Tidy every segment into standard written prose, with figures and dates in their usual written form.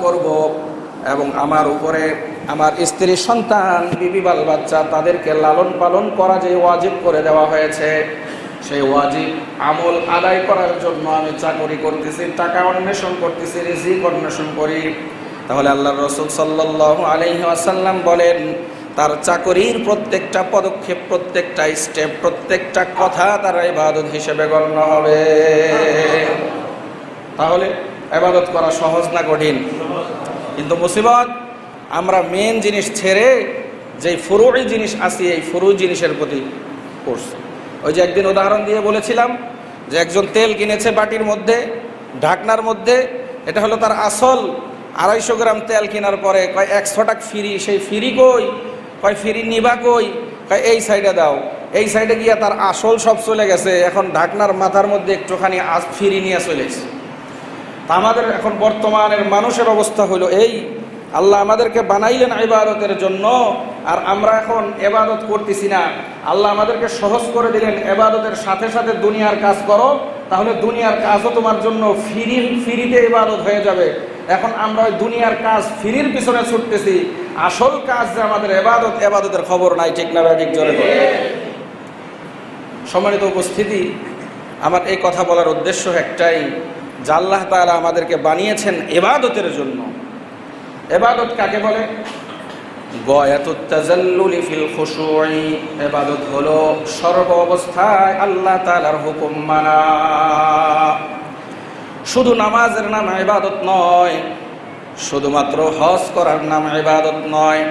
করব এবং আমার উপরে আমার স্ত্রী, সন্তান, বিবি, বাল বাচ্চা তাদেরকে লালন পালন করা যে ওয়াজিব করে দেওয়া হয়েছে, সেই ওয়াজিব আমল আদায় করার জন্য আমি চাকরি করতেছি, টাকা অন্বেষণ করতেছি, রিজিক অন্বেষণ করি। তাহলে আল্লাহর রাসূল সাল্লাল্লাহু আলাইহি ওয়াসাল্লাম বলেন, তার চাকরির প্রত্যেকটা পদক্ষেপ, প্রত্যেকটা স্টেপ, প্রত্যেকটা কথা তার ইবাদত হিসেবে গণ্য হবে। তাহলে ইবাদত করা সহজ না কঠিন? কিন্তু মুসিবত, আমরা মেন জিনিস ছেড়ে যেই ফুরুই জিনিস আছে এই ফুরুই জিনিসের প্রতি করছি। ওই যে একদিন উদাহরণ দিয়ে বলেছিলাম যে একজন তেল কিনেছে বাটির মধ্যে, ঢাকনার মধ্যে, এটা হলো তার আসল। 250 গ্রাম তেল কেনার পরে কয় 100 টাকা ফ্রি। সেই ফ্রি কই? কয় ফ্রি নিবা কই? কয় এই সাইডে দাও। এই সাইডে গিয়া তার আসল সব চলে গেছে, এখন ঢাকনার মাথার মধ্যে একটুখানি ফ্রি নিয়ে চলে এসেছে। তা আমাদের এখন বর্তমানের মানুষের অবস্থা হলো এই, আল্লাহ আমাদেরকে বানাইলেন ইবাদতের জন্য, আর আমরা এখন ইবাদত করতেছি না। আল্লাহ আমাদেরকে সহজ করে দিলেন, ইবাদতের সাথে সাথে দুনিয়ার কাজ করো, তাহলে দুনিয়ার কাজও তোমার জন্য ফ্রিতে ইবাদত হয়ে যাবে। এখন আমরা ওই দুনিয়ার কাজ ফ্রির পিছনে ছুটতেছি, আসল কাজ যে আমাদের ইবাদত, ইবাদতের খবর নাই। ঠিক না ঠিক? জোরে বলে। সম্মানিত উপস্থিতি, আমার এই কথা বলার উদ্দেশ্য একটাই যে আল্লাহ তাআলা আমাদেরকে বানিয়েছেন ইবাদতের জন্য। ইবাদত কাকে বলে? গায়াতুত তাযাল্লুলি ফিল খুশুই। ইবাদত হলো সর্ব অবস্থায় আল্লাহ তাআলার হুকুম মানা। শুধু নামাজের নাম ইবাদত নয়, শুধুমাত্র হজ করার নাম ইবাদত নয়,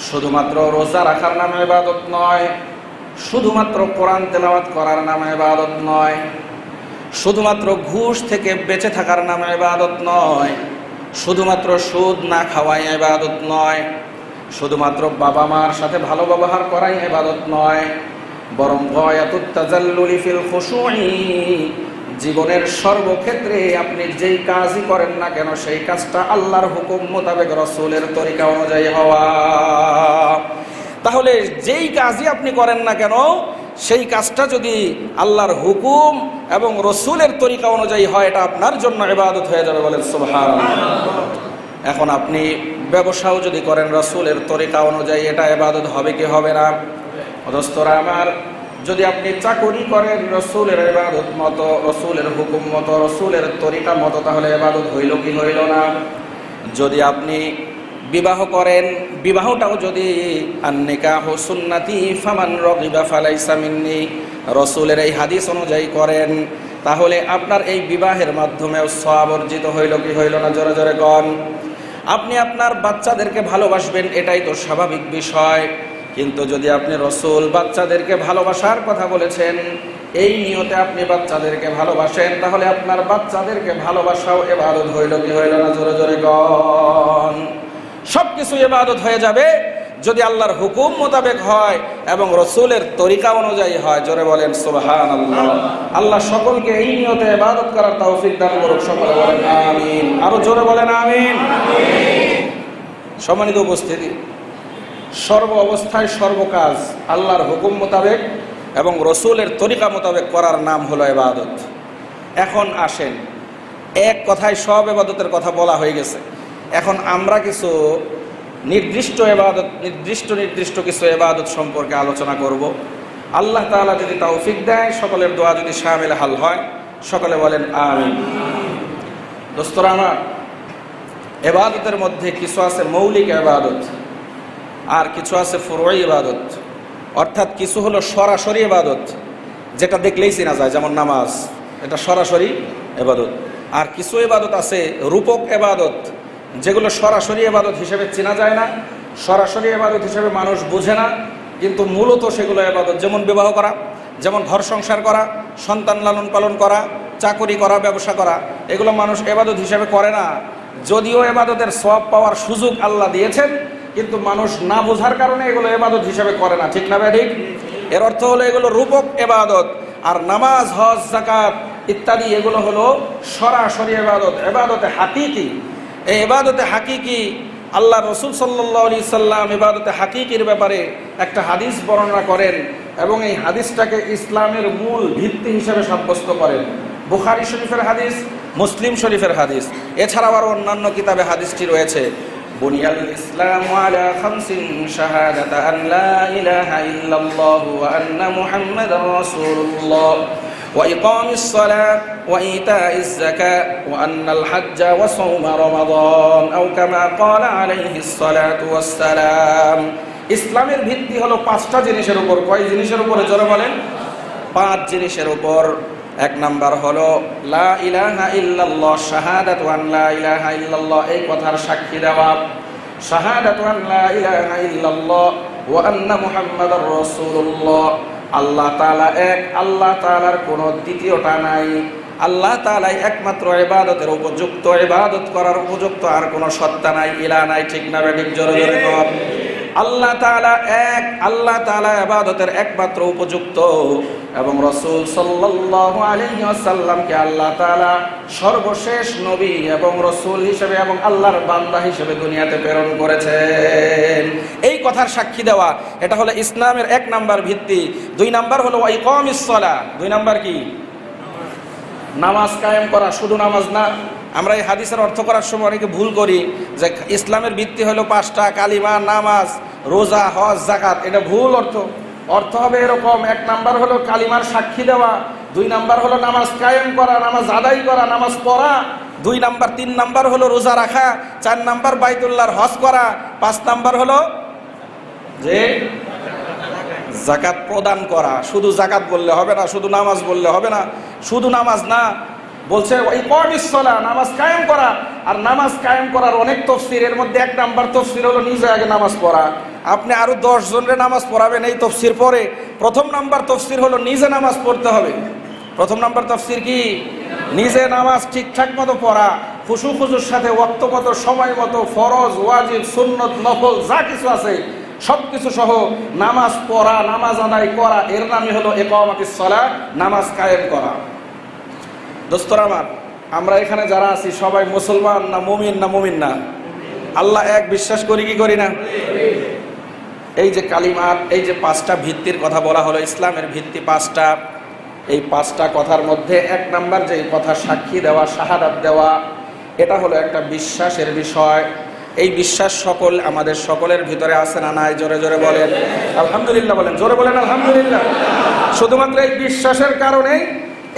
শুধুমাত্র রোজা রাখার নাম ইবাদত নয়, শুধুমাত্র কোরআন তেলাওয়াত করার নাম ইবাদত নয়, শুধুমাত্র ঘুষ থেকে বেঁচে থাকার নাম ইবাদত নয়, শুধুমাত্র সুদ না খাওয়াই ইবাদত নয়, শুধুমাত্র বাবা মার সাথে ভালো ব্যবহার করাই ইবাদত নয়, বরং গায়াতুত তাযাল্লুলি ফিল খুশুই, জীবনের সর্বক্ষেত্রে আপনি যেই কাজই করেন না কেন সেই কাজটা আল্লাহর হুকুম মোতাবেক, রাসূলের তরিকা অনুযায়ী হওয়া। তাহলে যেই কাজই আপনি করেন না কেন সেই কাজটা যদি আল্লাহর হুকুম এবং রাসূলের তরিকা অনুযায়ী হয়, এটা আপনার জন্য ইবাদত হয়ে যাবে। বলেন সুবহানাল্লাহ। এখন আপনি ব্যবসাও যদি করেন রাসূলের তরিকা অনুযায়ী, এটা ইবাদত হবে কি হবে না? দোস্তরা আমার, যদি আপনি চাকরি করেন রাসূলের ইবাদত মতো, রাসূলের হুকুম মতো, রাসূলের তরিকা মতো, তাহলে ইবাদত হইল কি হইল না? যদি আপনি বিবাহ করেন, বিবাহটাও যদি আন-নিকাহু সুন্নতি ফামান রাগিবা ফালাইসা মিন্নি, রাসূলের এই হাদিস অনুযায়ী করেন, তাহলে আপনার এই বিবাহের মাধ্যমেও সওয়াব অর্জিত হইল কি হইল না? জোরে জোরে গণ। আপনি আপনার বাচ্চাদেরকে ভালোবাসবেন, এটাই তো স্বাভাবিক বিষয়। কিন্তু যদি আপনি রাসূল বাচ্চাদেরকে ভালোবাসার কথা বলেছেন, এই নিয়তে আপনি বাচ্চাদেরকে ভালোবাসেন, তাহলে আপনার বাচ্চাদেরকে ভালোবাসাও ইবাদত হইল কি হইল না? জোরে জোরে গণ। সব কিছু ইবাদত হয়ে যাবে যদি আল্লাহর হুকুম মোতাবেক হয় এবং রাসূলের তরিকা অনুযায়ী হয়। জোরে বলেন সুবহানাল্লাহ। আল্লাহ সকলকে এই নিয়তে ইবাদত করার তৌফিক দান করুক। সকলে বলেন আমিন। আরো জোরে বলেন আমিন। সম্মানিত উপস্থিতি, সর্ব অবস্থায় সর্বকাজ আল্লাহর হুকুম মোতাবেক এবং রাসূলের তরিকা মোতাবেক করার নাম হলো ইবাদত। এখন আসেন, এক কথায় সব ইবাদতের কথা বলা হয়ে গেছে। এখন আমরা কিছু নির্দিষ্ট ইবাদত, নির্দিষ্ট কিছু ইবাদত সম্পর্কে আলোচনা করব। আল্লাহ তাআলা যদি তৌফিক দেয়, সকলের দোয়া যদি শামিল হাল হয়, সকলে বলেন আমিন। দোস্তরা আমার, ইবাদতের মধ্যে কিছু আছে মৌলিক ইবাদত, আর কিছু আছে ফুরুই ইবাদত। অর্থাৎ কিছু হলো সরাসরি ইবাদত, যেটা দেখলেই চেনা যায়, যেমন নামাজ, এটা সরাসরি ইবাদত। আর কিছু ইবাদত আছে রূপক ইবাদত, যেগুলো সরাসরি ইবাদত হিসেবে চেনা যায় না, সরাসরি ইবাদত হিসেবে মানুষ বোঝে না, কিন্তু মূলত সেগুলো ইবাদত। যেমন বিবাহ করা, যেমন ঘর সংসার করা, সন্তান লালন পালন করা, চাকরি করা, ব্যবসা করা, এগুলো মানুষ ইবাদত হিসেবে করে না। যদিও ইবাদতের সওয়াব পাওয়ার সুযোগ আল্লাহ দিয়েছেন, কিন্তু মানুষ না বোঝার কারণে এগুলো ইবাদত হিসেবে করে না। ঠিক না ভাই? ঠিক। এর অর্থ হলো এগুলো রূপক ইবাদত। আর নামাজ, হজ, যাকাত ইত্যাদি এগুলো হলো সরাসরি ইবাদত, ইবাদতে হাকিকি। এই ইবাদতে হাকিকি, আল্লাহ রাসূল সাল্লাল্লাহু আলাইহি সাল্লাম ইবাদতে হাকিকির ব্যাপারে একটা হাদিস বর্ণনা করেন এবং এই হাদিসটাকে ইসলামের মূল ভিত্তি হিসেবে সাব্যস্ত করেন। বুখারী শরীফের হাদিস, মুসলিম শরীফের হাদিস, এছাড়াও আরও অন্যান্য কিতাবে হাদিসটি রয়েছে। বুনিয়াল ইসলামু আলা খামসিন শাহাদাতা আন লা ইলাহা ইল্লাল্লাহু ওয়া আন্না মুহাম্মাদার রাসূলুল্লাহ ওয়া ইকামিস সালাত ওয়া ইতাইজ যাকাত ওয়া আন্নাল হাজ্জা ওয়া সাওমা রমাদান আও কামা ক্বালা আলাইহিস সালাতু ওয়াস সালাম। ইসলামের ভিত্তি হলো 5টা জিনিসের উপর। কয় জিনিসের উপরে জোরে বলেন? 5 জিনিসের উপর। এক নাম্বার হলো লা ইলাহা ইল্লাল্লাহ, শাহাদাতু আন লা ইলাহা ইল্লাল্লাহ, এই কথার সাক্ষী দেওয়া। শাহাদাতু আন লা ইলাহা ইল্লাল্লাহ ওয়া আন্না মুহাম্মাদার রাসূলুল্লাহ, আল্লাহ তাআলা এক, আল্লাহ তাআলার কোনো দ্বিতীয়টা নাই, আল্লাহ তাআলাই একমাত্র ইবাদতের উপযুক্ত, ইবাদত করার উপযুক্ত আর কোনো সত্তা নাই, ইলাহ নাই। ঠিক না বেঠিক? জোরে জোরে কর। আল্লাহ তাআলা এক, আল্লাহ তাআলা ইবাদতের একমাত্র উপযুক্ত, এবং রাসূল সাল্লাল্লাহু আলাইহি ওয়াসাল্লামকে আল্লাহ তাআলা সর্বশেষ নবী এবং রাসূল হিসেবে এবং আল্লাহর বান্দা হিসেবে দুনিয়াতে প্রেরণ করেছেন। এই কথার সাক্ষী দেওয়া, এটা হলো ইসলামের 1 নাম্বার ভিত্তি। 2 নাম্বার হলো ইকামিস সালাহ। 2 নাম্বার কি? নামাজ কায়েম করা। শুধু নামাজ না, আমরা এই হাদিসের অর্থ করার সময় অনেকে ভুল করি যে ইসলামের ভিত্তি হলো 5টা, কালিমা, নামাজ, রোজা, হজ, যাকাত। এটা ভুল অর্থ। অর্থ হবে এরকম: 1 নাম্বার হলো কালিমার সাক্ষী দেওয়া, 2 নাম্বার হলো নামাজ কায়েম করা, নামাজ আদায় করা, নামাজ পড়া, 3 নাম্বার হলো রোজা রাখা, 4 নাম্বার বাইতুল্লাহর হজ করা, 5 নাম্বার হলো যে যাকাত প্রদান করা। শুধু যাকাত বললে হবে না, শুধু নামাজ বললে হবে না, শুধু নামাজ না, বলছে ইকামিস সালাহ, নামাজ কায়েম করা। আর নামাজ কায়েম করার অনেক তাফসীর, এর মধ্যে 1 নাম্বার তাফসীর হলো নিজে আগে নামাজ পড়া। আপনি আরো 10 জনের নামাজ পড়াবেন এই তাফসীর পরে। প্রথম নাম্বার তাফসীর হলো নিজে নামাজ পড়তে হবে। প্রথম নাম্বার তাফসীর কি? নিজে নামাজ ঠিকঠাক মতো পড়া, খুশুর সাথে, ওয়াক্ত মতো, সময় মতো, ফরজ, ওয়াজিব, সুন্নত, নফল যা কিছু আছে সবকিছু সহ নামাজ পড়া, নামাজ আদায় করা, এর নামই হলো ইকামাতিস সালাহ, নামাজ কায়েম করা। দোস্তরা আমার, আমরা এখানে যারা আছি সবাই মুসলমান না মুমিন না? মুমিন না? আল্লাহ এক বিশ্বাস করি কি করি না? এই যে কালিমার, এই যে 5টা ভিত্তির কথা বলা হলো, ইসলামের ভিত্তি 5টা। এই 5টা কথার মধ্যে 1 নাম্বার যে কথা সাক্ষী দেওয়া, শাহাদাত দেওয়া, এটা হলো একটা বিশ্বাসের বিষয়। এই বিশ্বাস আমাদের সকলের ভিতরে আছে না নাই? জোরে জোরে বলেন আলহামদুলিল্লাহ। বলেন জোরে, বলেন আলহামদুলিল্লাহ। শুধুমাত্র এই বিশ্বাসের কারণেই,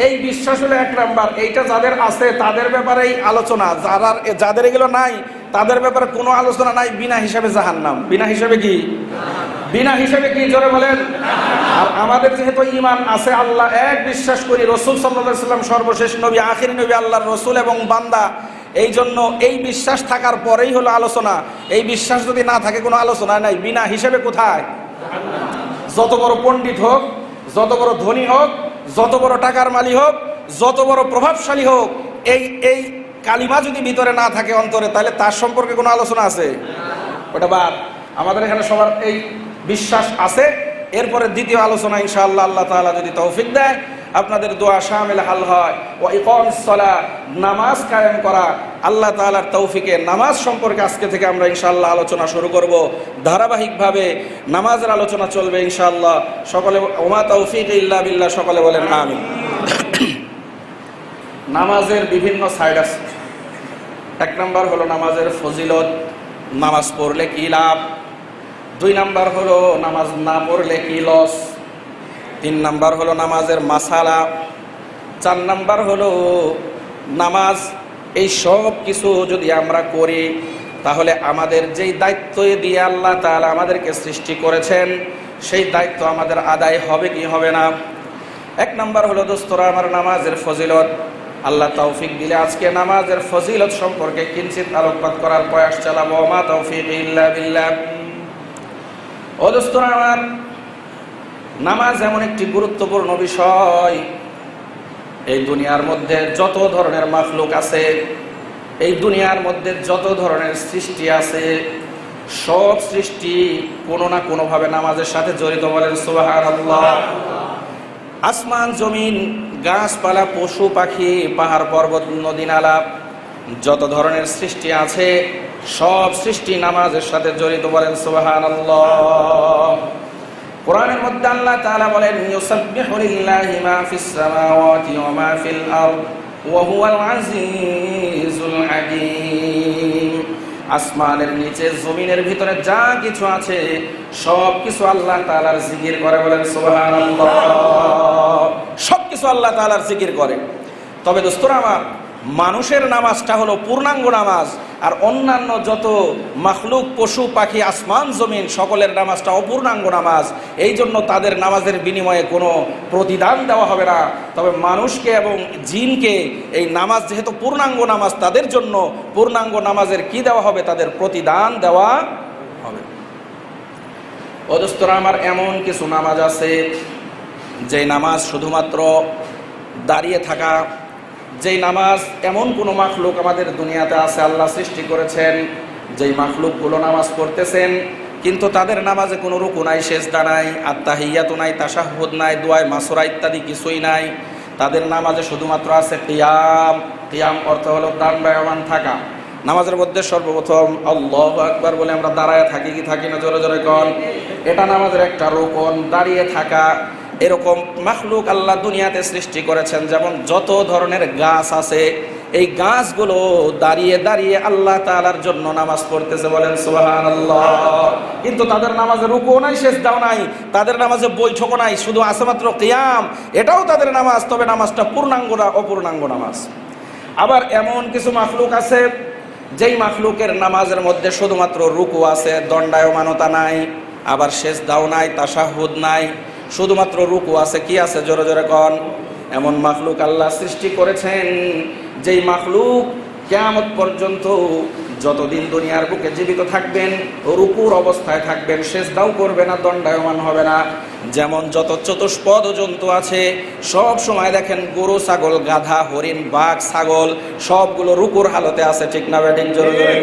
এই বিশ্বাস হলো 1 নাম্বার। এইটা যাদের আছে তাদের ব্যাপারেই আলোচনা, যাদের এগুলো নাই তাদের ব্যাপারে কোনো আলোচনা নাই। বিনা হিসাবে জাহান্নাম। বিনা হিসাবে কি? বিনা হিসাবে কি? জোরে বলেন। আর আমাদের যেহেতু ঈমান আছে, আল্লাহ এক বিশ্বাস করি, রাসূল সাল্লাল্লাহু আলাইহি ওয়াসাল্লাম সর্বশেষ নবী, আখিরি নবী, আল্লাহর রাসূল এবং বান্দা, এই জন্য এই বিশ্বাস থাকার পরেই হলো আলোচনা। এই বিশ্বাস যদি না থাকে কোনো আলোচনা নাই। বিনা হিসাবে কোথায়? যত বড় পণ্ডিত হোক, যত বড় ধনী হোক, যত বড় টাকার মালিক হোক, যত বড় প্রভাবশালী হোক, এই কালিমা যদি ভিতরে না থাকে অন্তরে, তাহলে তার সম্পর্কে কোনো আলোচনা আছে? ওটা বাদ। আমাদের এখানে সবার এই বিশ্বাস আছে। এরপরে দ্বিতীয় আলোচনা ইনশাআল্লাহ, আল্লাহ তাআলা যদি তৌফিক দেয়, আপনাদের দোয়া শামিল হাল হয়। ওয়া ইকামিস সালাহ, নামাজ কায়েম করা। আল্লাহ তাআলার তৌফিকে নামাজ সম্পর্কে আজকে থেকে আমরা ইনশাআল্লাহ আলোচনা শুরু করব। ধারাবাহিকভাবে নামাজের আলোচনা চলবে ইনশাআল্লাহ। সকলে ওমা তৌফিক ইল্লা বিল্লাহ, সকলে বলেন আমিন। নামাজের বিভিন্ন সাইড আছে। 1 নাম্বার হলো নামাজের ফজিলত, নামাজ পড়লে কি লাভ। 2 নাম্বার হলো নামাজ না পড়লে কি লস। 3 নাম্বার হলো নামাজের মাসালা। 4 নাম্বার হলো নামাজ। এই সব কিছু যদি আমরা করি, তাহলে আমাদের যেই দায়িত্ব দিয়ে আল্লাহ তাআলা আমাদেরকে সৃষ্টি করেছেন, সেই দায়িত্ব আমাদের আদায় হবে কি হবে না। 1 নাম্বার হলো দোস্তরা আমার নামাজের ফজিলত। আল্লাহ তৌফিক দিলে আজকে নামাজের ফজিলত সম্পর্কে কিঞ্চিত আলোকপাত করার প্রয়াস চালাবো। মা তৌফিক ইল্লা বিল্লাহ। ও দোস্তরা আমার, নামাজ এমন একটি গুরুত্বপূর্ণ বিষয়। এই দুনিয়ার মধ্যে যত ধরনের মাখলুক আছে, এই দুনিয়ার মধ্যে যত ধরনের সৃষ্টি আছে, সব সৃষ্টি কোনো না কোনোভাবে নামাজের সাথে জড়িত। বলেন সুবহানাল্লাহ। আসমান জমিন, গাছপালা, পশু পাখি, পাহাড় পর্বত, নদী নালা, যত ধরনের সৃষ্টি আছে, সব সৃষ্টি নামাজের সাথে জড়িত। বলেন সুবহানাল্লাহ। কোরআনের মধ্যে আল্লাহ তাআলা বলেন ইউসাব্বিহু লিল্লাহি মা ফিস সামাওয়াতি ওয়া মা ফিল আরদ ওয়া হুয়াল আজিজুল হাকীম। আসমানের নিচে জমিনের ভিতরে যা কিছু আছে সব কিছু আল্লাহ তাআলার জিকির করে, বলেন সুবহানাল্লাহ। সব কিছু আল্লাহ তাআলার জিকির করে। তবে দোস্তরা আমার, মানুষের নামাজটা হলো পূর্ণাঙ্গ নামাজ, আর অন্যান্য যত মাখলুক, পশু পাখি, আসমান জমিন সকলের নামাজটা অপূর্ণাঙ্গ নামাজ। এই জন্য তাদের নামাজের বিনিময়ে কোনো প্রতিদান দেওয়া হবে না। তবে মানুষকে এবং জিনকে এই নামাজ যেহেতু পূর্ণাঙ্গ নামাজ, তাদের জন্য পূর্ণাঙ্গ নামাজের কি দেওয়া হবে? তাদের প্রতিদান দেওয়া হবে। ও দোস্তরা আমার, এমন কিছু নামাজ আছে যে নামাজ শুধুমাত্র দাঁড়িয়ে থাকা, যেই নামাজ এমন কোনো মাখলুক আমাদের দুনিয়াতে আছে, আল্লাহ সৃষ্টি করেছেন, যেই মাখলুকগুলো নামাজ পড়তেছেন কিন্তু তাদের নামাজে কোনো রুকু নাই, সেজদা নাই, আত্তাহিয়াতু নাই, তাশাহুদ নাই, দুআয়ে মাসুরা ইত্যাদি কিছুই নাই। তাদের নামাজে শুধুমাত্র আছে কিয়াম। কিয়াম অর্থ হলো দণ্ডায়মান থাকা। নামাজের মধ্যে সর্বপ্রথম আল্লাহু আকবার বলে আমরা দাঁড়ায় থাকি কি থাকি না? জোরে জোরে কোন। এটা নামাজের একটা রুকন, দাঁড়িয়ে থাকা। এরকম মাখলুক আল্লাহ দুনিয়াতে সৃষ্টি করেছেন, যেমন যত ধরনের গাছ আছে, এই গাছগুলো দাঁড়িয়ে দাঁড়িয়ে আল্লাহ তাআলার জন্য নামাজ পড়তেছে, বলেন সুবহানাল্লাহ। কিন্তু তাদের নামাজে রুকুও নাই, সিজদাও নাই, তাদের নামাজে বৈঠকও নাই, শুধু আছে মাত্র কিয়াম। এটাও তাদের নামাজ, তবে নামাজটা পূর্ণাঙ্গ না অপূর্ণাঙ্গ নামাজ। আবার এমন কিছু মাখলুক আছে যেই মাখলুকের নামাজের মধ্যে শুধুমাত্র রুকু আছে, দণ্ডায়মানতা নাই, আবার সিজদাও নাই, তাশাহুদ নাই, শুধুমাত্র রুকু আছে। কি আছে? জোরে জোরে কোন। এমন মাখলুক আল্লাহ সৃষ্টি করেছেন, যেই মাখলুক কিয়ামত পর্যন্ত যতদিন দুনিয়ার বুকে জীবিত থাকবেন রুকুর অবস্থায় থাকবেন, সিজদাও করবে না, দণ্ডায়মান হবে না। যেমন যত চতুষ্পদ জন্তু আছে সব সময় দেখেন গরু, ছাগল, গাধা, হরিণ, বাঘ, ছাগল সবগুলো রুকুর হালতে আছে, ঠিক না বেঠিক? জোরে জোরে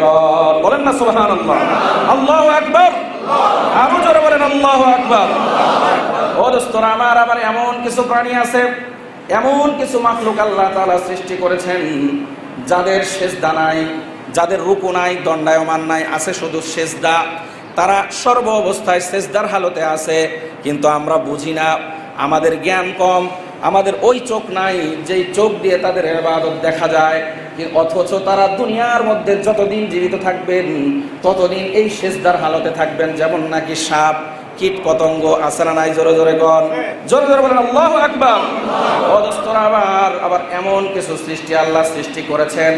বলেন না সুবহানাল্লাহ। আল্লাহু আকবার। আরো জোরে বলেন আল্লাহু আকবার। ও দোস্তরা আমার, আবার এমন কিছু প্রাণী আছে, এমন কিছু মাখলুক আল্লাহ তাআলা সৃষ্টি করেছেন যাদের সিজদা নাই, যাদের রুকু নাই, দণ্ডায়মান নাই, আছে শুধু সিজদা। তারা সর্ব অবস্থায় সিজদার হালতে আছে, কিন্তু আমরা বুঝি না, আমাদের জ্ঞান কম, আমাদের ওই চোখ নাই যেই চোখ দিয়ে তাদের ইবাদত দেখা যায়। অথচ তারা দুনিয়ার মধ্যে যতদিন জীবিত থাকবেন ততদিন এই সিজদার হালতে থাকবেন, যেমন নাকি সাপ, কীট পতঙ্গ আছে না নাই? জোরে জোরে কোন। জোরে জোরে বলেন আল্লাহু আকবার। ও দোস্তরা আমার, আবার এমন কিছু সৃষ্টি আল্লাহ সৃষ্টি করেছেন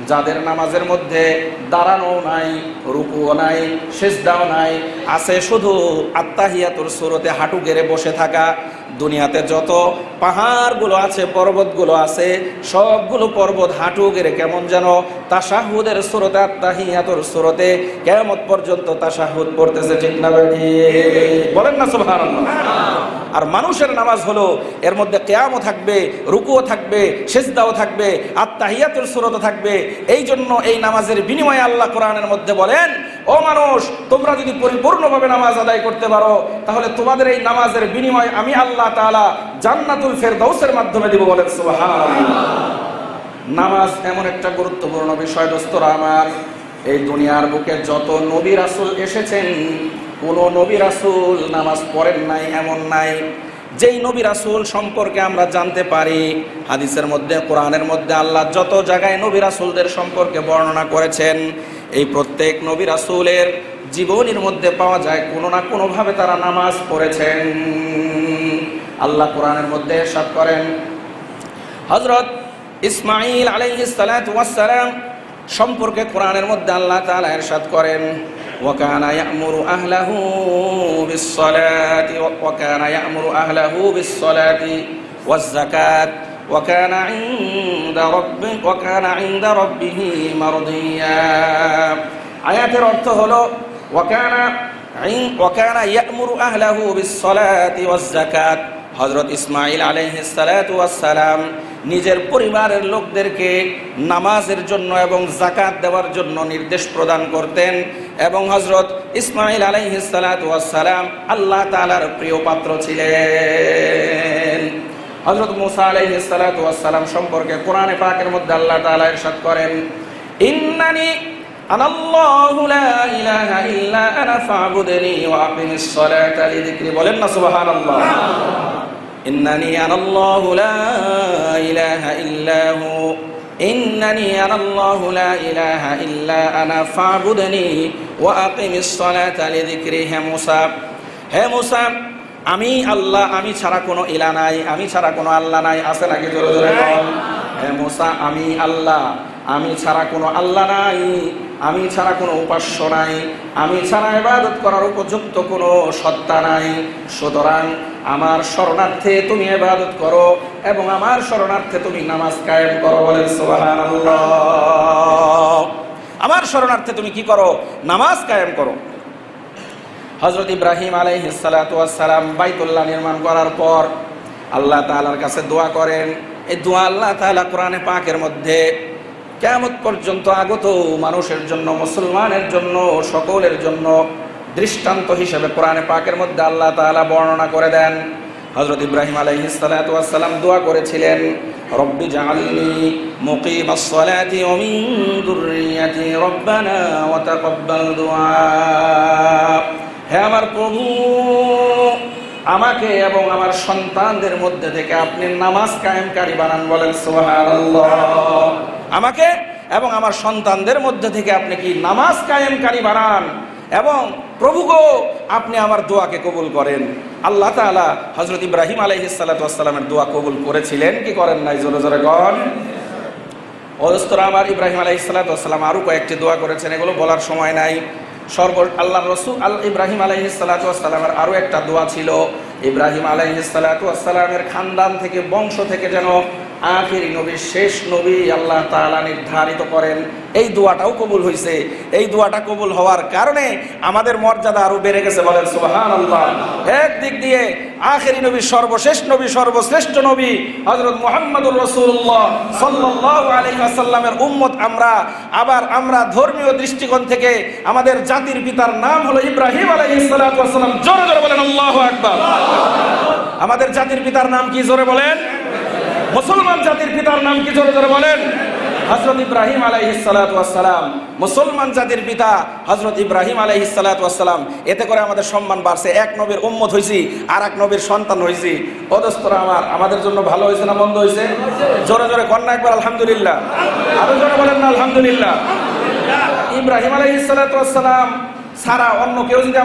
যাদের নামাজের মধ্যে দাঁড়ানো নাই, রুকুও নাই, সিজদাও নাই, আছে শুধু আত্তাহিয়াতুর সূরতে হাঁটু গেড়ে বসে থাকা। দুনিয়াতে যত পাহাড়গুলো আছে, পর্বতগুলো আছে, সবগুলো পর্বত হাঁটু গেড়ে কেমন যেন তাশাহুদের সূরতে, আত্তাহিয়াতুর সূরতে কিয়ামত পর্যন্ত তাশাহুদ পড়তেছে, ঠিক না ভাই? বলেন না সুবহানাল্লাহ। আর মানুষের নামাজ হলো এর মধ্যে কিয়ামও থাকবে, রুকুও থাকবে, সিজদাও থাকবে, আত্তাহিয়াতুর সূরতও থাকবে। এই জন্য এই নামাজের বিনিময়ে আল্লাহ কোরআনের মধ্যে বলেন, ও মানুষ, তোমরা যদি পরিপূর্ণভাবে নামাজ আদায় করতে পারো তাহলে তোমাদের এই নামাজের বিনিময়ে আমি আল্লাহ তাআলা জান্নাতুল ফেরদাউসের মাধ্যমে দিব, বলেন সুবহানাল্লাহ। নামাজ এমন একটা গুরুত্বপূর্ণ বিষয় দোস্তরা আমার, এই দুনিয়ার বুকে যত নবী রাসূল এসেছেন কোন নবী রাসূল নামাজ পড়েন নাই এমন নাই। যেই নবী রাসূল সম্পর্কে আমরা জানতে পারি, হাদিসের মধ্যে, কোরআনের মধ্যে আল্লাহ যত জায়গায় নবী রাসূলদের সম্পর্কে বর্ণনা করেছেন, এই প্রত্যেক নবী রাসূলের জীবনের মধ্যে পাওয়া যায় কোনো না কোনোভাবে তারা নামাজ পড়েছেন। আল্লাহ কোরআনের মধ্যে ইরশাদ করেন, হযরত ইসমাঈল আলাইহিস সালাতু ওয়াস সালাম সম্পর্কে কোরআনের মধ্যে আল্লাহ তাআলা ইরশাদ করেন, وكان يأمر أهله بالصلاة والزكاة وكان عند ربه مرضيا। আয়াতের অর্থ হলো وكان يأمر أهله بالصلاة والزكاة। হযরত ইসমাঈল আলাইহিস সালাতু ওয়াস সালাম নিজের পরিবারের লোকদেরকে নামাজের জন্য এবং যাকাত দেওয়ার জন্য নির্দেশ প্রদান করতেন। এবং হযরত ইসমাঈল আলাইহিস সালাতু ওয়াস সালাম আল্লাহ তাআলার প্রিয় পাত্র ছিলেন। হযরত মূসা আলাইহিস সালাতু ওয়াস সালাম সম্পর্কে কোরআনে পাকের মধ্যে আল্লাহ তাআলা ইরশাদ করেন, ইন্নানি আনাল্লাহু লা ইলাহা ইল্লা আনা ফা'বুদনি ওয়া আকিমিস সালাতা লিযিকরি। বলেন না সুবহানাল্লাহ। ইন্নানি আনাল্লাহু লা ইলাহা ইল্লা হু, ইন্নানি আনাল্লাহু লা ইলাহা ইল্লা আনা ফা'বুদনি ওয়া আকিমিস সালাতা লিযিকরি। হে মুসা, আমি আল্লাহ, আমি ছাড়া কোনো ইলা নাই, আমি ছাড়া কোনো আল্লাহ নাই। আছে নাকি? জোরে জোরে বল। হে মুসা, আমি আল্লাহ, আমি ছাড়া কোনো আল্লাহ নাই, আমি ছাড়া কোনো উপাস্য নাই, আমি ছাড়া ইবাদত করার উপযুক্ত কোনো সত্তা নাই। সুতরাং আমার শরণার্থে তুমি ইবাদত করো এবং আমার শরণার্থে তুমি নামাজ কায়েম করো। বলেন সুবহানাল্লাহ। আমার শরণার্থে তুমি কি করো? নামাজ কায়েম করো। হযরত ইব্রাহিম আলাইহিস সালাতু ওয়াস সালাম বাইতুল্লাহ নির্মাণ করার পর আল্লাহ তাআলার কাছে দোয়া করেন। এই দোয়া আল্লাহ তাআলা কোরআনে পাকের মধ্যে কিয়ামত পর্যন্ত আগত মানুষের জন্য, মুসলমানের জন্য, সকলের জন্য দৃষ্টান্ত হিসেবে কোরআনে পাকের মধ্যে আল্লাহ তাআলা বর্ণনা করে দেন। হযরত ইব্রাহিম আলাইহিস সালাতু ওয়াস সালাম দোয়া করেছিলেন, রব্বি জাআলনি মুকিমাস সালাতি ওয়া মিন যুররিয়াতি রব্বানা ওয়া তাকাব্বাল দুআ। হে আমার প্রভু, আমাকে এবং আমার সন্তানদের মধ্যে থেকে আপনি নামাজ কায়েমকারী বানান। বলেন সুবহানাল্লাহ। আমাকে এবং আমার সন্তানদের মধ্যে থেকে আপনি কি নামাজ কায়েমকারী বানান এবং প্রভু গো, আপনি আমার দোয়াকে কবুল করেন। আল্লাহ তাআলা হযরত ইব্রাহিম আলাইহিস সালাতু ওয়াস সালামের দোয়া কবুল করেছিলেন কি করেন নাই? জোরে জোরে বল। ওস্তরা আমার ইব্রাহিম আলাইহিস সালাতু ওয়াস সালাম আরো কয়েকটি দোয়া করেছেন, এগুলো বলার সময় নাই। আল্লাহর রাসূল ইব্রাহিম আলাইহিস সালাতু ওয়াস সালামের আরো একটা দোয়া ছিল, ইব্রাহিম আলাইহিস সালাতু ওয়াস সালামের খানদান থেকে, বংশ থেকে যেন আখিরি নবী, শেষ নবী আল্লাহ তাআলা নির্ধারিত করেন। এই দোয়াটাও কবুল হয়েছে। এই দোয়াটা কবুল হওয়ার কারণে আমাদের মর্যাদা আরো বেড়ে গেছে। বলেন সুবহানাল্লাহ। একদিক দিয়ে আখিরি নবী, সর্বশেষ নবী, সর্বশ্রেষ্ঠ নবী হযরত মুহাম্মদুর রাসূলুল্লাহ সাল্লাল্লাহু আলাইহি ওয়াসাল্লামের উম্মত আমরা। আবার আমরা ধর্মীয় দৃষ্টিকোণ থেকে আমাদের জাতির পিতার নাম হলো ইব্রাহিম আলাইহিস সালাতু ওয়াস সালাম। জোরে জোরে বলেন আল্লাহু আকবার। আমাদের জাতির পিতার নাম কি? জোরে বলেন। মুসলমান জাতির পিতার নাম কি? জোরে জোরে বলেন। হযরত ইব্রাহিম আলাইহিস সালাতু ওয়াস সালাম, মুসলমান জাতির পিতা হযরত ইব্রাহিম আলাইহিস সালাতু ওয়াস সালাম। এতে করে আমাদের সম্মান বাড়ছে। এক নবীর উম্মত হইছি, আর এক নবীর সন্তান হইছি। ও দোস্তরা আমার, আমাদের জন্য ভালো হয়েছে না মন্দ হয়েছে? জোরে জোরে কন্যা একবার আলহামদুলিল্লাহ। আরো জোরে বলেন না আলহামদুলিল্লাহ। ইব্রাহিম আলাইহিস সালাতু ওয়াস সালাম ছাড়া অন্য কেউ যদি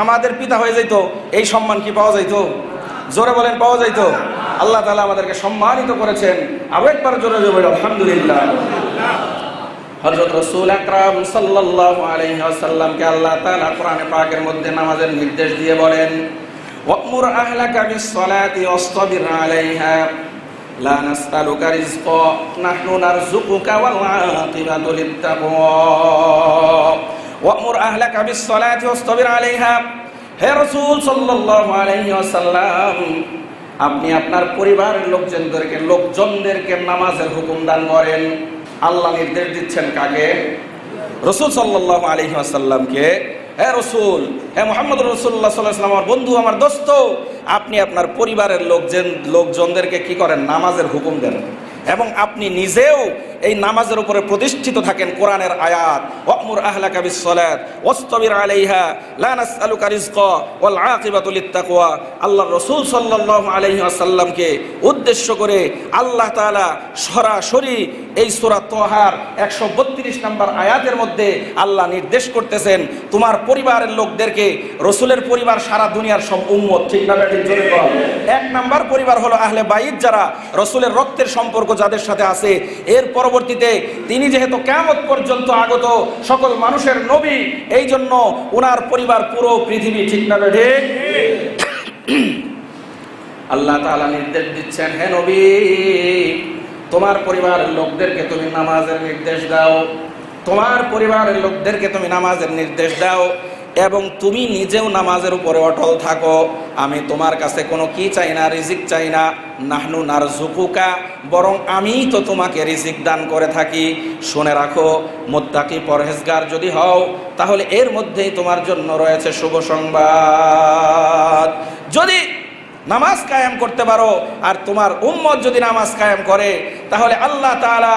আমাদের পিতা হয়ে যাইতো, এই সম্মান কি পাওয়া যাইতো? জোরে বলেন, পাওয়া যাইতো? আল্লাহ তাআলা আমাদেরকে সম্মানিত করেছেন। আরো একবার জোরে জোরে বলেন আলহামদুলিল্লাহ। হযরত রাসূল আকরাম সাল্লাল্লাহু আলাইহি ওয়াসাল্লামকে আল্লাহ তাআলা কোরআনে পাকের মধ্যে নামাজের নির্দেশ দিয়ে বলেন, ওয়া'মুর আহলাকা বিস-সালাতি ওয়াসতাবির আলাইহা লা নাসআলুকা রিজকা নাহনু নারযুকুকা ওয়াল আকিবাতু লিত-তাকওয়া। ওয়া'মুর আহলাকা বিস-সালাতি ওয়াসতাবির আলাইহা। হে রাসূল সাল্লাল্লাহু আলাইহি ওয়াসাল্লাম, আপনি আপনার পরিবারের লোকজনদেরকে নামাজের হুকুম দান করেন। আল্লাহ নির্দেশ দিচ্ছেন কাকে? রাসূল সাল্লাল্লাহু আলাইহি ওয়াসাল্লামকে। হে রাসূল, হে মুহাম্মদ রাসূলুল্লাহ সাল্লাল্লাহু আলাইহি ওয়াসাল্লাম, আমার বন্ধু, আমার দোস্ত, আপনি আপনার পরিবারের লোকজনদেরকে কি করেন? নামাজের হুকুম দেন এবং আপনি নিজেও এই নামাজের উপরে প্রতিষ্ঠিত থাকেন। কোরআনের আয়াত, ওয়া'মুর আহলাকা বিস-সালাত ওয়াসতাবির আলাইহা লা নাসআলুকা রিজকা ওয়াল আকিবাতু লিত-তাকওয়া। আল্লাহর রাসূল সাল্লাল্লাহু আলাইহি ওয়াসাল্লামকে উদ্দেশ্য করে আল্লাহ তাআলা সরাসরি এই সূরা তাহার 132 নম্বর আয়াতের মধ্যে আল্লাহ নির্দেশ করতেছেন, তোমার পরিবারের লোকদেরকে, রাসূলের পরিবার সারা দুনিয়ার সব উম্মত, ঠিক না ঠিক? জোরে বল। এক নাম্বার পরিবার হলো আহলে বাইত, যারা রাসূলের রক্তের সম্পর্ক যাদের সাথে আছে। এর পরবর্তীতে তিনি যেহেতু কিয়ামত পর্যন্ত আগত সকল মানুষের নবী, এই জন্য ওনার পরিবার পুরো পৃথিবী, ঠিক না ঠিক? আল্লাহ তাআলা নির্দেশ দিচ্ছেন, হে নবী, তোমার পরিবারের লোকদেরকে তুমি নামাজের নির্দেশ দাও, তোমার পরিবারের লোকদেরকে তুমি নামাজের নির্দেশ দাও এবং তুমি নিজেও নামাজের উপরে অটল থাকো। আমি তোমার কাছে কোনো কি চাই না, রিজিক চাই না। নাহনু নারযুকুকা, বরং আমি তো তোমাকে রিজিক দান করে থাকি। শুনে রাখো, মুত্তাকি পরহেজগার যদি হও তাহলে এর মধ্যেই তোমার জন্য রয়েছে শুভ সংবাদ। যদি নামাজ কায়েম করতে পারো আর তোমার উম্মত যদি নামাজ কায়েম করে, তাহলে আল্লাহ তাআলা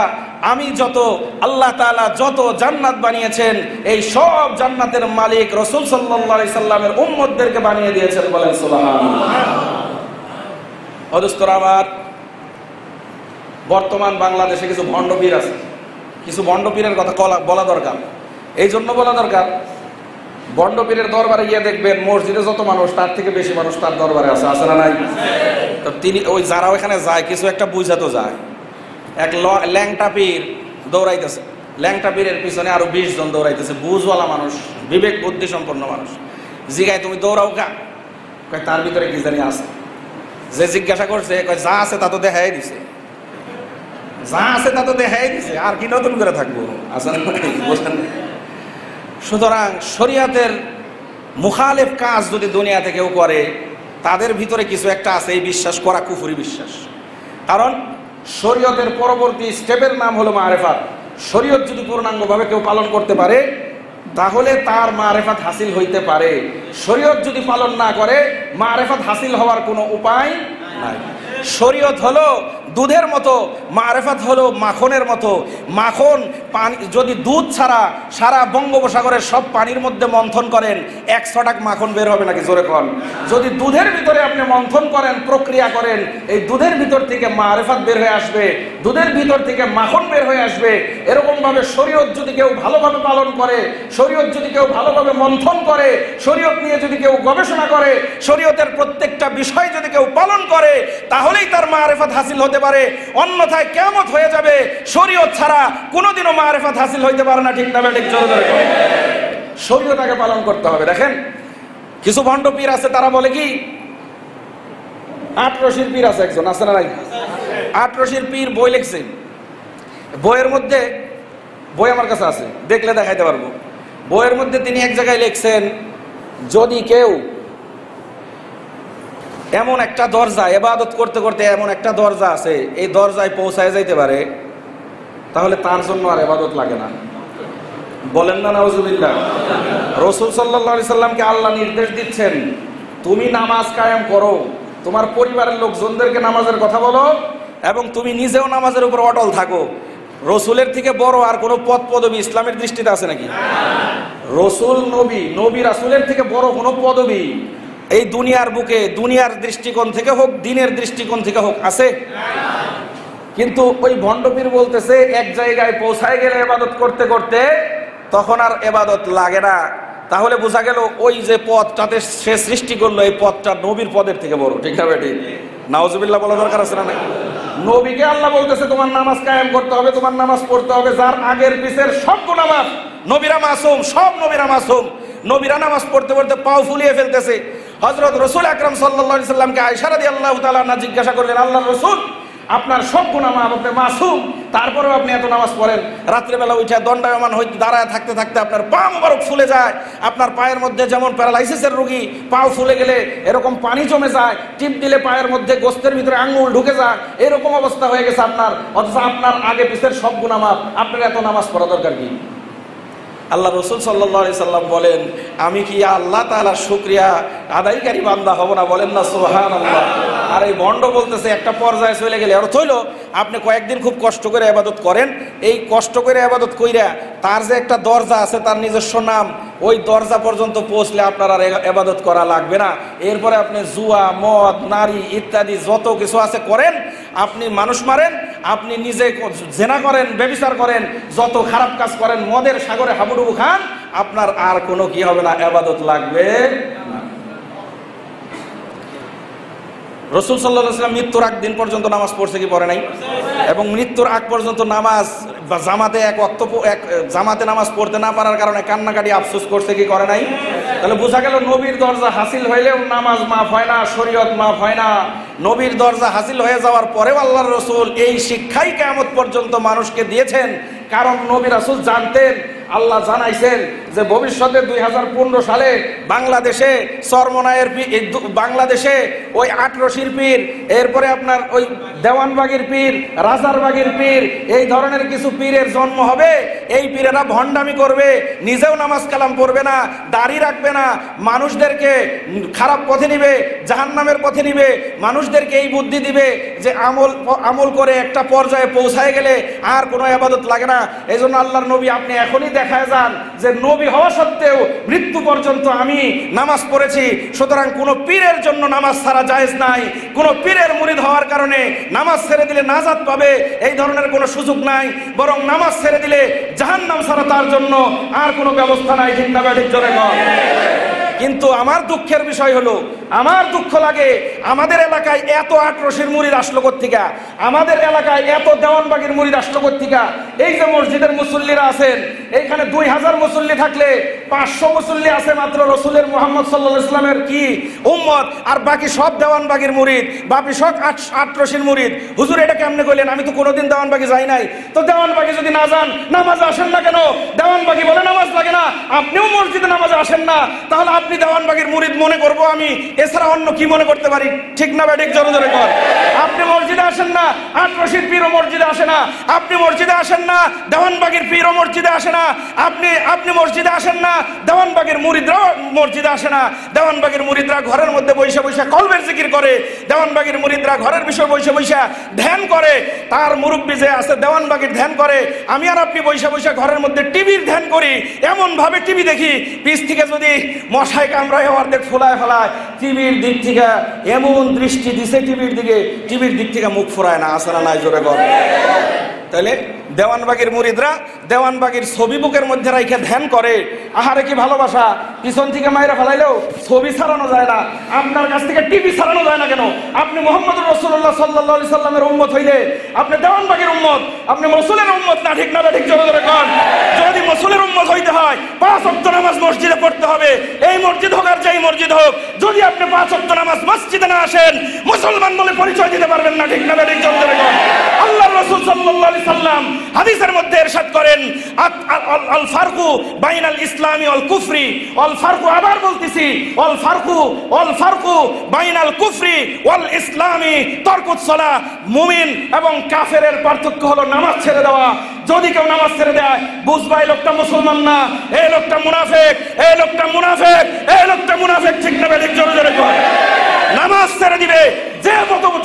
আমি যত আল্লাহ তাআলা যত জান্নাত বানিয়েছেন এই সব জান্নাতের মালিক রাসূল সাল্লাল্লাহু আলাইহি সাল্লামের উম্মতদেরকে বানিয়ে দিয়েছেন, বলেন সুবহানাল্লাহ। অদুস্তর আমার বর্তমান বাংলাদেশে কিছু ভণ্ডপীর আছে, কিছু ভণ্ডপীরের কথা বলা দরকার। এই জন্য বলা দরকার, ভণ্ডপীরের দরবারে গিয়ে দেখবেন মসজিদে যত মানুষ তার থেকে বেশি মানুষ তার দরবারে আছে, আছে না নাই? তো তিনি ওই যারা ওইখানে যায় কিছু একটা বুঝাতে যায়। এক ল্যাংটা পীর দৌড়াইতেছে, ল্যাংটা পীরের পিছনে আরো 20 জন দৌড়াইতেছে, বুঝওয়ালা মানুষ, বিবেক বুদ্ধি সম্পন্ন মানুষ। জিগায় তুমি দৌড়াও কা? কয় তার ভিতরে কি জানি আছে। যে জিজ্ঞাসা করছে কয় যা আছে তা তো দেখাই দিছে, যা আছে তা তো দেখাই দিছে, আর কি নতুন করে থাকবো? আসলে বোঝেন। সুতরাং শরিয়াতের মুখালেফ কাজ যদি দুনিয়াতে কেউ করে তাদের ভিতরে কিছু একটা আছে, এই বিশ্বাস করা কুফরি বিশ্বাস। কারণ শরীয়তের পরবর্তী স্টেপের নাম হলো মারেফাত। শরীয়ত যদি পূর্ণাঙ্গভাবে কেউ পালন করতে পারে তাহলে তার মারেফাত হাসিল হইতে পারে। শরীয়ত যদি পালন না করে মারেফাত হাসিল হওয়ার কোনো উপায় নাই। শরীয়ত হলো দুধের মতো, মারেফাত হলো মাখনের মতো। মাখন পানি যদি দুধ ছাড়া সারা বঙ্গোপসাগরের সব পানির মধ্যে মন্থন করেন 1 ছটাক মাখন বের হবে নাকি? জোরে কোন। যদি দুধের ভিতরে আপনি মন্থন করেন, প্রক্রিয়া করেন, এই দুধের ভিতর থেকে মারেফাত বের হয়ে আসবে, দুধের ভিতর থেকে মাখন বের হয়ে আসবে। এরকম ভাবে শরীয়ত যদি কেউ ভালোভাবে পালন করে, শরীয়ত যদি কেউ ভালোভাবে মন্থন করে, শরীয়ত নিয়ে যদি কেউ গবেষণা করে, শরীয়তের প্রত্যেকটা বিষয় যদি কেউ পালন করে তাহলেই তার মারেফাত হাসিল হতে পারে। অন্যথায় কিয়ামত হয়ে যাবে, শরীয়ত ছাড়া কোনোদিনও মারেফাত হাসিল হইতে পারে না। ঠিক না ঠিক? শরীয়ত আগে পালন করতে হবে। দেখেন কিছু ভণ্ড পীর আছে, তারা বলে কি 8 রশির পীর আছে, একজন আছে না নাই? 8 রশির পীর বই লিখছে। বইয়ের মধ্যে, বই আমার কাছে আছে, দেখলে দেখাইতে পারবো। বইয়ের মধ্যে তিনি এক জায়গায় লিখছেন, যদি কেউ এমন একটা দরজা, ইবাদত করতে করতে এমন একটা দরজা আছে, এই দরজায় পৌঁছায় যাইতে পারে, তাহলে তার জন্য আর ইবাদত লাগে না। বলেন না নাউজুবিল্লাহ। রাসূল সাল্লাল্লাহু আলাইহি সাল্লামকে আল্লাহ নির্দেশ দিচ্ছেন, তুমি নামাজ কায়েম করো, তোমার পরিবারের লোকজনদেরকে নামাজের কথা বলো এবং তুমি নিজেও নামাজের উপর অটল থাকো। রসুলের থেকে বড় আর কোনো পদ পদবী ইসলামের দৃষ্টিতে আছে নাকি? রসুল, নবী, নবী রাসূলের থেকে বড় কোনো পদবী এই দুনিয়ার বুকে, দুনিয়ার দৃষ্টিকোণ থেকে হোক, দিনের দৃষ্টিকোণ থেকে হোক, আছে? কিন্তু ওই ভণ্ডপীর বলতেছে এক জায়গায় পৌঁছায় গেলে ইবাদত করতে করতে তখন আর ইবাদত লাগে না। তাহলে বোঝা গেল ওই যে পদটাতে সে সৃষ্টি করলো, এই পদটা নবীর পদের থেকে বড়। ঠিক না বেটি? নাউজুবিল্লাহ বলা দরকার আছে না? নবীকে আল্লাহ বলতেছে তোমার নামাজ কায়েম করতে হবে, তোমার নামাজ পড়তে হবে, যার আগের পিছের সব নামাজ। নবীরা মাসুম, সব নবীরা মাসুম। নবীরা নামাজ পড়তে পড়তে পাও ফুলিয়ে ফেলতেছে। হযরত রাসূল আকরাম সাল্লাল্লাহু আলাইহি সাল্লামকে আয়েশা রাদিয়াল্লাহু তাআলা আনহা জিজ্ঞাসা করলেন, আল্লাহর রাসূল আপনার সব গুনাহ মাফ, আপনি মাসুম, তারপরেও আপনি এত নামাজ পড়েন। রাত্রেবেলা উঠে দণ্ডায়মান হইতে দাঁড়ায় থাকতে থাকতে আপনার পা মোবারক ফুলে যায়। আপনার পায়ের মধ্যে যেমন প্যারালাইসিসের রোগী পাও ফুলে গেলে এরকম পানি জমে যায়, টিপ দিলে পায়ের মধ্যে গোস্তের ভিতরে আঙ্গুল ঢুকে যায়, এরকম অবস্থা হয়ে গেছে আপনার। অথচ আপনার আগে পিছের সব গুনাহ মাফ, আপনার এত নামাজ পড়া দরকার কি? আল্লাহ রাসূল সাল্লাল্লাহু আলাইহি সাল্লাম বলেন, আমি কি আল্লাহ তাআলার শুকরিয়া আদায়কারী বান্দা হব না? বলেন না সুবহানাল্লাহ। আর এই ভণ্ড বলতেছে একটা পর্যায়ে চলে গেলে, অর্থ হইল আপনি কয়েকদিন খুব কষ্ট করে ইবাদত করেন, এই কষ্ট করে ইবাদত কইরা তার যে একটা দরজা আছে, তার নিজস্ব নাম, ওই দরজা পর্যন্ত পৌঁছলে আপনার আর ইবাদত করা লাগবে না। এরপরে আপনি জুয়া, মদ, নারী ইত্যাদি যত কিছু আছে করেন, আপনি মানুষ মারেন, আপনি নিজে জেনা করেন, ব্যভিচার করেন, যত খারাপ কাজ করেন, মদের সাগরে হাবুডুবু খান, আপনার আর কোনো কি হবে না, ইবাদত লাগবে না। রাসূল সাল্লাল্লাহু আলাইহি ওয়াসাল্লাম মৃত্যুর আগ দিন পর্যন্ত নামাজ পড়ছে কি পড়ে নাই? এবং মৃত্যুর আগ পর্যন্ত নামাজ বা জামাতে জামাতে নামাজ পড়তে না পারার কারণে কান্নাকাটি আফসোস করছে কি করে নাই? তাহলে বোঝা গেল নবীর দরজা হাসিল হইলেও নামাজ মাফ হয় না, শরীয়ত মাফ হয় না। নবীর দরজা হাসিল হয়ে যাওয়ার পরেও আল্লাহর রাসূল এই শিক্ষাই কিয়ামত পর্যন্ত মানুষকে দিয়েছেন। কারণ নবী রাসূল জানতেন আল্লাহ জানাইছেন যে ভবিষ্যতে 2015 সালে বাংলাদেশে চরমনায়ের বাংলাদেশে ওই আটরশির পীর, এরপরে আপনার ওই দেওয়ানবাগির পীর, রাজারবাগির পীর, এই ধরনের কিছু পীরের জন্ম হবে। এই পীরেরা ভণ্ডামি করবে, নিজেও নামাজ কালাম পড়বে না, দাড়ি রাখবে না, মানুষদেরকে খারাপ পথে নিবে, জাহান্নামের পথে নিবে, মানুষদেরকে এই বুদ্ধি দিবে যে আমল করে একটা পর্যায়ে পৌঁছায় গেলে আর কোনো ইবাদত লাগে না। এই জন্য আল্লাহর নবী আপনি এখনই দেখায় যান যে নবী হওয়া সত্ত্বেও মৃত্যু পর্যন্ত আমি নামাজ পড়েছি, সুতরাং কোনো পীরের জন্য নামাজ ছাড়া জায়েজ নাই, কোনো পীরের মুরিদ হওয়ার কারণে নামাজ ছেড়ে দিলে নাজাত পাবে এই ধরনের কোনো সুযোগ নাই, বরং নামাজ ছেড়ে দিলে জাহান্নাম ছাড়া তার জন্য আর কোনো ব্যবস্থা নাই। ঠিক না ঠিক জোরে বল। কিন্তু আমার দুঃখের বিষয় হলো, আমার দুঃখ লাগে আমাদের এলাকায় এত আটরশির মুরিদ আসলো কোত্থেকে, আমাদের এলাকায় এত দেওয়ানবাগির মুরিদ আসলো কোত্থেকে। এই যে মসজিদের মুসল্লিরা আছেন, এইখানে 2000 মুসল্লি থাকলে 500 মুসল্লি আছে মাত্র রসুলের মুহাম্মদ সাল্লাল্লাহু আলাইহি ওয়াসাল্লামের কি উম্মত, আর বাকি সব দেওয়ানবাগির মুরিদ, বাকি সব আটরশির মুরিদ। হুজুর এটা কেমনে কইলেন? আমি তো কোনোদিন দেওয়ানবাগি যাই নাই। তো দেওয়ানবাগি যদি না যান, নামাজে আসেন না কেন? দেওয়ানবাগি বলে নামাজ লাগে না, আপনিও মসজিদে নামাজে আসেন না, তাহলে আপনি দেওয়ানবাগির মুরিদ মনে করবো আমি, এছাড়া অন্য কি মনে করতে পারি? ঠিক না ব্যাটিক জোরে জোরে কর। আপনি মসজিদে আসেন না, আটরশির পীরও মসজিদে আসে না, আপনি মসজিদে আসেন না, দেওয়ানবাগির পীরও মসজিদে আসে না, আপনি মসজিদে আসেন না, দেওয়ানবাগির মুরিদরাও মসজিদে আসে না। দেওয়ানবাগির মুরিদরা ঘরের মধ্যে বৈশা বৈশা কলবের জিকির করে, দেওয়ানবাগির মুরিদরা ঘরের বিষয় বৈশা বৈশা ধ্যান করে, তার মুরব্বী যে আছে দেওয়ানবাগির ধ্যান করে। আমি আর আপনি বৈশা বৈশা ঘরের মধ্যে টিভির ধ্যান করি, এমন ভাবে টিভি দেখি, পিছ থেকে যদি মশায় কামড়ায় অর্ধেক ফোলায় ফেলায়, টিভির দিক থেকে এমন দৃষ্টি দিছে, টিভির দিক থেকে মুখ ফোরায় না। আসে না নাই জোরে বল। তাহলে দেওয়ানবাগির মুরিদরা দেওয়ানবাগির ছবি বুকের মধ্যে রাইখে ধ্যান করে। আহারে কি ভালোবাসা! পিছন থেকে মাইরা ফেলাইলেও ছবি ছাড়ানো যায় না, আপনার কাছ থেকে টিভি ছাড়ানো যায় না কেন? আপনি মুহাম্মদুর রাসূলুল্লাহ সাল্লাল্লাহু আলাইহি সাল্লামের উম্মত হইলে আপনি দেওয়ানবাগির উম্মত, আপনি রাসূলের উম্মত না। ঠিক না ঠিক জোরে জোরে কোন? যদি রাসূলের উম্মত হইতে হয় 5 ওয়াক্ত নামাজ মসজিদে পড়তে হবে, এই মসজিদ হোক আর যেই মসজিদ হোক। যদি আপনি 5 ওয়াক্ত নামাজ মসজিদে না আসেন, মুসলমান বলে পরিচয় দিতে পারবেন না। ঠিক না ঠিক জোরে জোরে কোন? আল্লাহর রাসূল সাল্লাল্লাহু আলাইহি সাল্লাম হাদিসের মধ্যে ইরশাদ করেন, আল ফারকু বাইনাল ইসলামি ওয়াল কুফরি। আল ফারকু, আবার বলতেছি, আল ফারকু বাইনাল কুফরি ওয়াল ইসলামি তারকুস সালাহ। মুমিন এবং কাফেরের পার্থক্য হলো নামাজ ছেড়ে দেওয়া। যদি কেউ নামাজ ছেড়ে দেয়, বুঝবা এই লোকটা মুসলমান না, এই লোকটা মুনাফিক, এই লোকটা মুনাফিক, এই লোকটা মুনাফিক। ঠিক না ঠিক জোরে জোরে কর। নামাজ ছেড়ে দিবে যে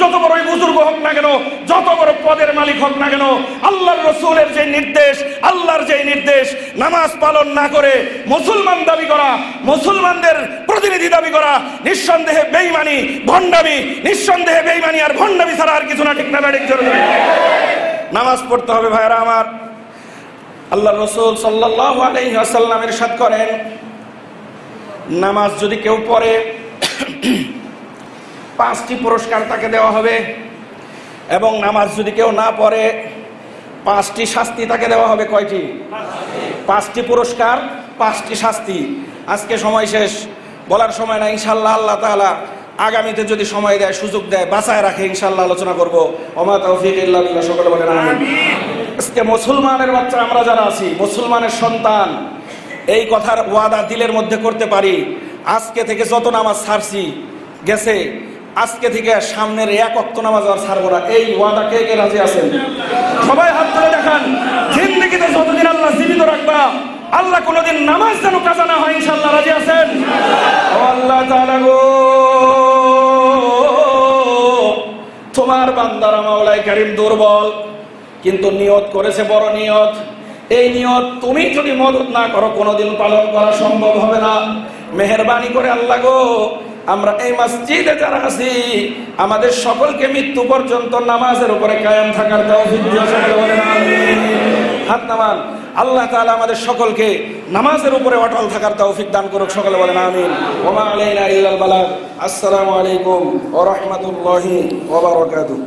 যত বড়ই বুজুর্গ হোক না কেন, যত বড় পদের মালিক হোক না কেন, আল্লাহর রাসূলের যে নির্দেশ, আল্লাহর যে নির্দেশ, নামাজ পালন না করে মুসলমান দাবি করা, মুসলমানদের প্রতিনিধি দাবি করা নিঃসন্দেহে বেঈমানি, ভণ্ডামি, নিঃসন্দেহে বেঈমানি আর ভণ্ডামি ছাড়া আর কিছু না। ঠিক না ঠিক জোরে জোরে। নামাজ পড়তে হবে ভাইরা আমার। আল্লাহর রাসূল সাল্লাল্লাহু আলাইহি ওয়াসাল্লাম ইরশাদ করেন, নামাজ যদি কেউ পড়ে 5টি পুরস্কার তাকে দেওয়া হবে, এবং নামাজ যদি কেউ না পড়ে 5টি শাস্তি তাকে দেওয়া হবে। কয়টি? 5টি পুরস্কার, 5টি শাস্তি। আজকে সময় শেষ, বলার সময় না। ইনশাআল্লাহ আল্লাহ তাআলা আগামীতে যদি সময় দেয়, সুযোগ দেয়, বাঁচায় রাখে, ইনশাআল্লাহ আলোচনা করব। ওমা তাওফীক ইল্লা বিল্লাহ। সকলে বলেন আমিন। আজকে মুসলমানের বাচ্চা আমরা যারা আছি, মুসলমানের সন্তান, এই কথার ওয়াদা দিলের মধ্যে করতে পারি, আজকে থেকে যত নামাজ ছাড়ছি গেছে, আজকে থেকে সামনের 1 ওয়াক্ত নামাজ আর ছাড়বো না। এই ওয়াদা কে কে রাজি আছেন? সবাই হাত তুলে দেখান। জিন্দেগিতে যতদিন আল্লাহ জীবিত রাখবা, আল্লাহ কোনোদিন নামাজ যেন কাজা না হয়, ইনশাআল্লাহ রাজি আছেন? ও আল্লাহ তাআলা গো, তোমার বান্দারা মাওলাই কারীম দুর্বল, কিন্তু নিয়ত করেছে বড় নিয়ত। এই নিয়ত তুমি যদি মদদ না করো, কোনোদিন পালন করা সম্ভব হবে না। মেহেরবানি করে আল্লাহ গো, আমরা এই মসজিদে যারা আছি, আমাদের সকলকে মৃত্যু পর্যন্ত নামাজের উপরে কায়েম থাকার তৌফিক দিও। সকলে বলেন আমিন। হাত নামান। আল্লাহ তাআলা আমাদের সকলকে নামাজের উপরে অটল থাকার তৌফিক দান করুক। সকলে বলেন আমিন। ওয়া মা আলাইনা ইল্লাল বালাগ। আসসালামু আলাইকুম ওয়া রাহমাতুল্লাহি ওয়া বারাকাতুহু।